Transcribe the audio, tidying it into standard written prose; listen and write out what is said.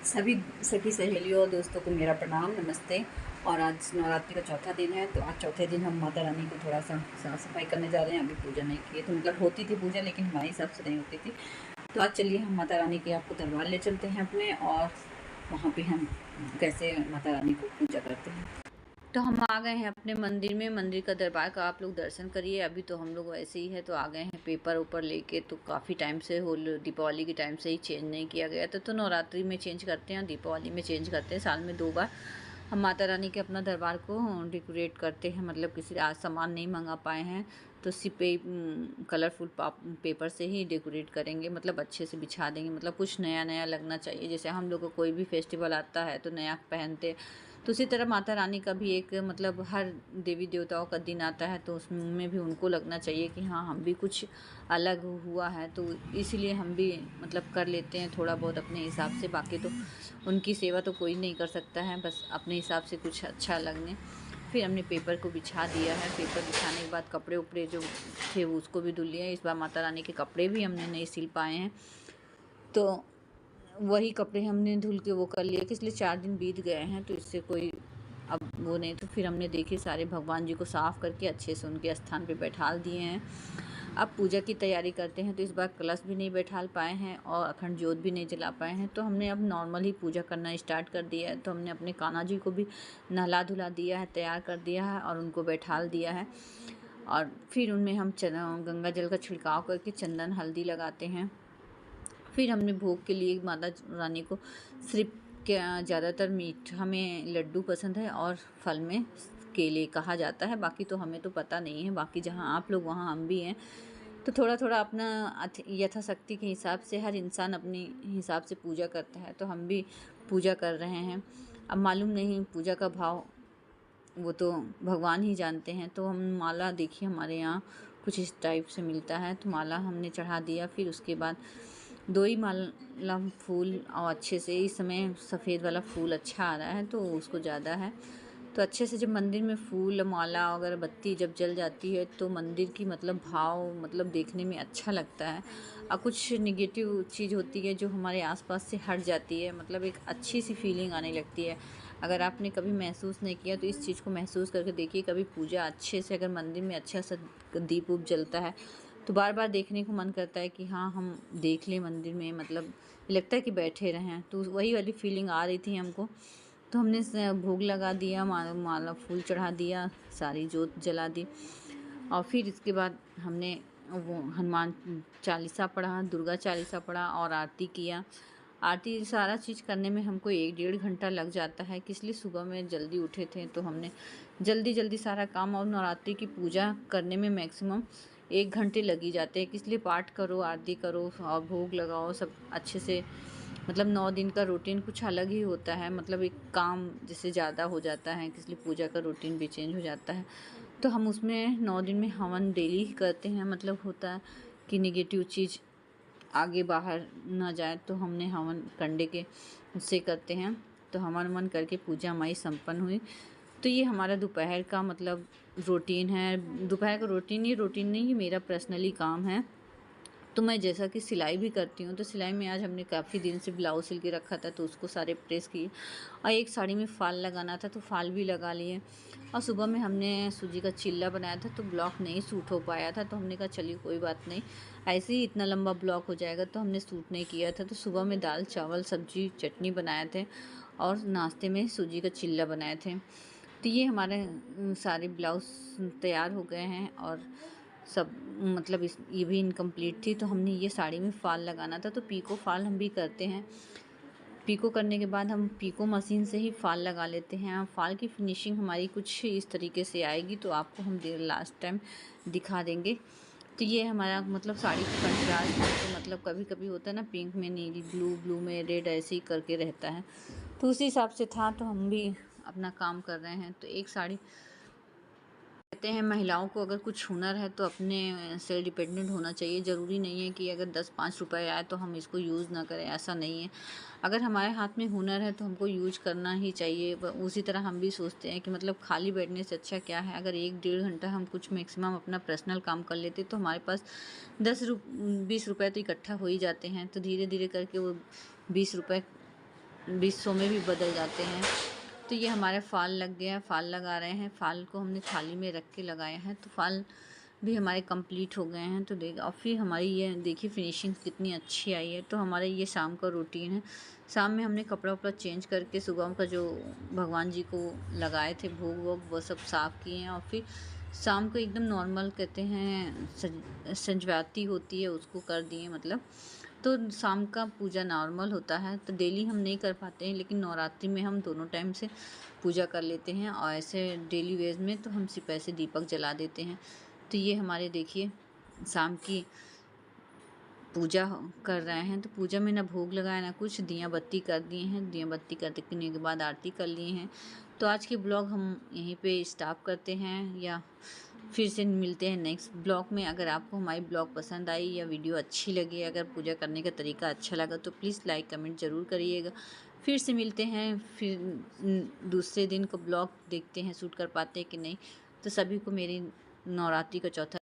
सभी सखी सहेलियों और दोस्तों को मेरा प्रणाम, नमस्ते। और आज नवरात्रि का चौथा दिन है, तो आज चौथे दिन हम माता रानी को थोड़ा सा साफ सफाई करने जा रहे हैं। अभी पूजा नहीं की है, तो मतलब होती थी पूजा, लेकिन हमारे हिसाब से नहीं होती थी। तो आज चलिए हम माता रानी के आपको दरबार ले चलते हैं अपने, और वहाँ पे हम कैसे माता रानी को पूजा करते हैं। तो हम आ गए हैं अपने मंदिर में। मंदिर का दरबार का आप लोग दर्शन करिए। अभी तो हम लोग वैसे ही है, तो आ गए हैं पेपर ऊपर लेके। तो काफ़ी टाइम से होल दीपावली के टाइम से ही चेंज नहीं किया गया था, तो नवरात्रि में चेंज करते हैं, दीपावली में चेंज करते हैं। साल में 2 बार हम माता रानी के अपना दरबार को डेकोरेट करते हैं। मतलब किसी आज सामान नहीं मंगा पाए हैं, तो उसी पे कलरफुल पेपर से ही डेकोरेट करेंगे। मतलब अच्छे से बिछा देंगे, मतलब कुछ नया नया लगना चाहिए। जैसे हम लोग को कोई भी फेस्टिवल आता है तो नया पहनते, तो उसी तरह माता रानी का भी एक मतलब हर देवी देवताओं का दिन आता है, तो उसमें भी उनको लगना चाहिए कि हाँ हम भी कुछ अलग हुआ है। तो इसीलिए हम भी मतलब कर लेते हैं थोड़ा बहुत अपने हिसाब से। बाकी तो उनकी सेवा तो कोई नहीं कर सकता है, बस अपने हिसाब से कुछ अच्छा लगने। फिर हमने पेपर को बिछा दिया है। पेपर बिछाने के बाद कपड़े उपड़े जो थे वो उसको भी धुल लिया। इस बार माता रानी के कपड़े भी हमने नहीं सिल पाए हैं, तो वही कपड़े हमने धुल के वो कर लिए कि इसलिए 4 दिन बीत गए हैं, तो इससे कोई अब वो नहीं। तो फिर हमने देखिए सारे भगवान जी को साफ़ करके अच्छे से उनके स्थान पे बैठाल दिए हैं। अब पूजा की तैयारी करते हैं। तो इस बार कलश भी नहीं बैठाल पाए हैं और अखंड ज्योत भी नहीं जला पाए हैं, तो हमने अब नॉर्मल ही पूजा करना स्टार्ट कर दिया है। तो हमने अपने कान्हा जी को भी नहला धुला दिया है, तैयार कर दिया है और उनको बैठाल दिया है। और फिर उनमें हम गंगा जल का छिड़काव करके चंदन हल्दी लगाते हैं। फिर हमने भोग के लिए माता रानी को सिर्फ क्या ज़्यादातर मीठा में लड्डू पसंद है और फल में केले कहा जाता है। बाकी तो हमें तो पता नहीं है, बाकी जहाँ आप लोग वहाँ हम भी हैं। तो थोड़ा थोड़ा अपना यथाशक्ति के हिसाब से हर इंसान अपने हिसाब से पूजा करता है, तो हम भी पूजा कर रहे हैं। अब मालूम नहीं पूजा का भाव वो तो भगवान ही जानते हैं। तो हम माला देखिए हमारे यहाँ कुछ इस टाइप से मिलता है, तो माला हमने चढ़ा दिया। फिर उसके बाद 2 ही माला फूल, और अच्छे से इस समय सफ़ेद वाला फूल अच्छा आ रहा है तो उसको ज़्यादा है। तो अच्छे से जब मंदिर में फूल माला अगरबत्ती जब जल जाती है, तो मंदिर की मतलब भाव मतलब देखने में अच्छा लगता है। और कुछ निगेटिव चीज़ होती है जो हमारे आसपास से हट जाती है, मतलब एक अच्छी सी फीलिंग आने लगती है। अगर आपने कभी महसूस नहीं किया तो इस चीज़ को महसूस करके देखिए। कभी पूजा अच्छे से अगर मंदिर में अच्छा सा दीप उप जलता है, तो बार बार देखने को मन करता है कि हाँ हम देख लें मंदिर में, मतलब लगता है कि बैठे रहें। तो वही वाली फीलिंग आ रही थी हमको। तो हमने भोग लगा दिया, माला फूल चढ़ा दिया, सारी जोत जला दी। और फिर इसके बाद हमने वो हनुमान चालीसा पढ़ा, दुर्गा चालीसा पढ़ा और आरती किया। आरती सारा चीज़ करने में हमको 1-1.5 घंटा लग जाता है, इसलिए सुबह में जल्दी उठे थे तो हमने जल्दी जल्दी सारा काम। और नवरात्रि की पूजा करने में मैक्सिमम 1 घंटे लग ही जाते हैं, इसलिए पाठ करो, आरती करो और भोग लगाओ सब अच्छे से। मतलब 9 दिन का रूटीन कुछ अलग ही होता है, मतलब एक काम जैसे ज़्यादा हो जाता है, इसलिए पूजा का रूटीन भी चेंज हो जाता है। तो हम उसमें 9 दिन में हवन डेली करते हैं। मतलब होता है कि निगेटिव चीज़ आगे बाहर ना जाए, तो हमने हवन कंडे के उससे करते हैं। तो हवन वमन करके पूजा हमारी संपन्न हुई। तो ये हमारा दोपहर का मतलब रूटीन है। दोपहर का रूटीन नहीं, ये मेरा पर्सनली काम है। तो मैं जैसा कि सिलाई भी करती हूँ, तो सिलाई में आज हमने काफ़ी दिन से ब्लाउज सिल के रखा था, तो उसको सारे प्रेस किए। और एक साड़ी में फ़ाल लगाना था, तो फ़ाल भी लगा लिए। और सुबह में हमने सूजी का चिल्ला बनाया था, तो ब्लॉक नहीं सूट हो पाया था, तो हमने कहा चलिए कोई बात नहीं, ऐसे ही इतना लंबा ब्लॉक हो जाएगा, तो हमने सूट नहीं किया था। तो सुबह में दाल चावल सब्जी चटनी बनाए थे और नाश्ते में सूजी का चिल्ला बनाए थे। तो ये हमारे सारे ब्लाउज़ तैयार हो गए हैं। और सब मतलब ये भी इनकम्प्लीट थी, तो हमने ये साड़ी में फ़ाल लगाना था। तो पीको फ़ाल हम भी करते हैं। पीको करने के बाद हम पीको मशीन से ही फ़ाल लगा लेते हैं। फ़ाल की फिनिशिंग हमारी कुछ इस तरीके से आएगी, तो आपको हम लास्ट टाइम दिखा देंगे। तो ये हमारा मतलब साड़ी का कंट्रास्ट है, तो मतलब कभी कभी होता है ना पिंक में नीली, ब्लू ब्लू में रेड, ऐसे ही करके रहता है। तो उसी हिसाब से था, तो हम भी अपना काम कर रहे हैं। तो एक साड़ी कहते हैं महिलाओं को अगर कुछ हुनर है तो अपने से डिपेंडेंट होना चाहिए। ज़रूरी नहीं है कि अगर 10-5 रुपए आए तो हम इसको यूज़ ना करें, ऐसा नहीं है। अगर हमारे हाथ में हुनर है तो हमको यूज करना ही चाहिए। उसी तरह हम भी सोचते हैं कि मतलब खाली बैठने से अच्छा क्या है, अगर 1-1.5 घंटा हम कुछ मैक्सिमम अपना पर्सनल काम कर लेते तो हमारे पास 20 रुपये तो इकट्ठा हो ही जाते हैं। तो धीरे धीरे करके वो 20 रुपये 20 में भी बदल जाते हैं। तो ये हमारे फाल लग गया है, फाल लगा रहे हैं। फाल को हमने थाली में रख के लगाया है, तो फाल भी हमारे कंप्लीट हो गए हैं। तो देख, और फिर हमारी ये देखिए फिनिशिंग कितनी अच्छी आई है। तो हमारे ये शाम का रूटीन है। शाम में हमने कपड़ा वपड़ा चेंज करके सुबह का जो भगवान जी को लगाए थे भोग वोग वो सब साफ़ किए हैं, और फिर शाम को एकदम नॉर्मल कहते हैं संजवाती होती है उसको कर दिए, मतलब तो शाम का पूजा नॉर्मल होता है। तो डेली हम नहीं कर पाते हैं, लेकिन नवरात्रि में हम दोनों टाइम से पूजा कर लेते हैं, और ऐसे डेली वेज में तो हम सिर्फ ऐसे दीपक जला देते हैं। तो ये हमारे देखिए शाम की पूजा कर रहे हैं। तो पूजा में ना भोग लगाया ना कुछ, दिया बत्ती कर दिए हैं। दिया बत्ती करने के बाद आरती कर लिए हैं। तो आज के ब्लॉग हम यहीं पे स्टॉप करते हैं, या फिर से मिलते हैं नेक्स्ट ब्लॉग में। अगर आपको हमारी ब्लॉग पसंद आई या वीडियो अच्छी लगी, अगर पूजा करने का तरीका अच्छा लगा, तो प्लीज़ लाइक कमेंट ज़रूर करिएगा। फिर से मिलते हैं, फिर दूसरे दिन को ब्लॉग देखते हैं शूट कर पाते हैं कि नहीं। तो सभी को मेरी नवरात्रि का चौथा